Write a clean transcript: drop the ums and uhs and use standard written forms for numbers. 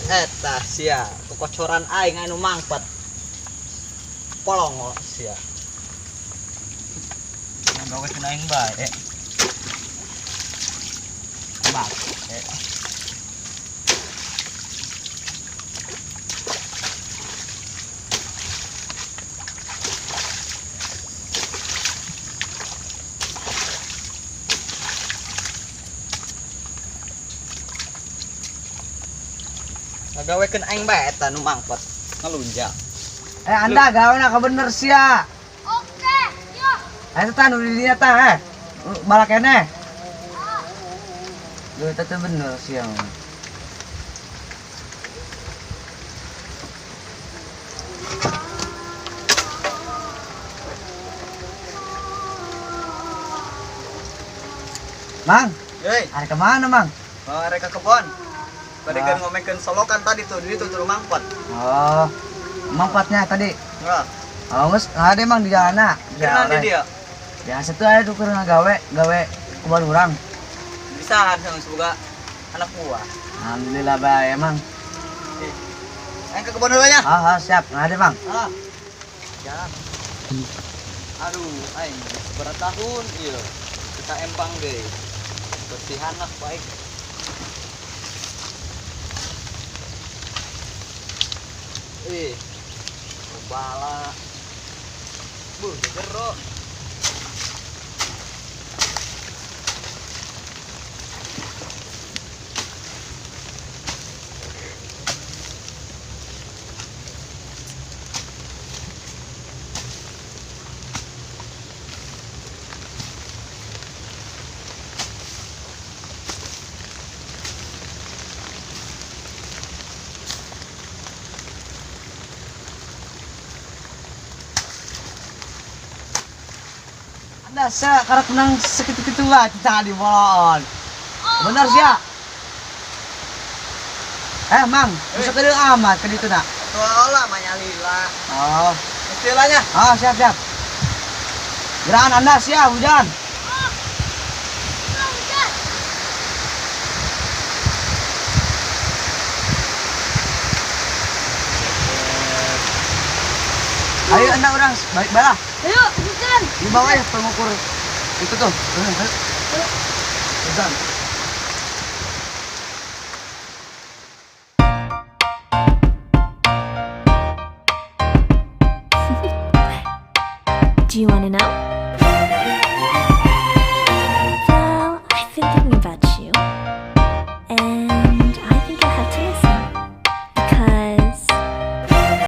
Eta sia kekocoran aing anu mangpet polong sia gawe kena aing bae bak ngagawekeun aing bae eta nu mangpet ngelunjak. Anda gawe na bener sia. Oke, yuk. Eta nu di dinya tah balak keneh. Duh eta teh bener sia. Mang, Hei, ada kemana Mang? reka kebon. Badegan ngomekeun solokan tadi tuh, di itu tuh mangpet. Oh, mampatnya tadi. Nah, Oh, geus ada Mang di jalanna. kena di dia. Biasa tuh aya tuker gawe kebun urang. Bisa sama semoga anak buah. Alhamdulillah bae Mang. Aing ke kebon dulu nya. Siap. Ada Mang. Siap. Aduh, aing berat tahun ieu. Kita empang deh. Bersihan lah baik. Bala. Jero. Anda saya karek menang sekitu-kitu lah kita di bolon. Bener sia. Mang, bisa ke dieu amat ke ditu na. Tua lah manyalila. Oh, Istilahnya. siap. Gerakan Anda sia hujan. Hujan. Ayo Anda orang baik balah. Ayo, hujan. Di bawah ya pengukur itu tuh. Hujan. Do you want to know?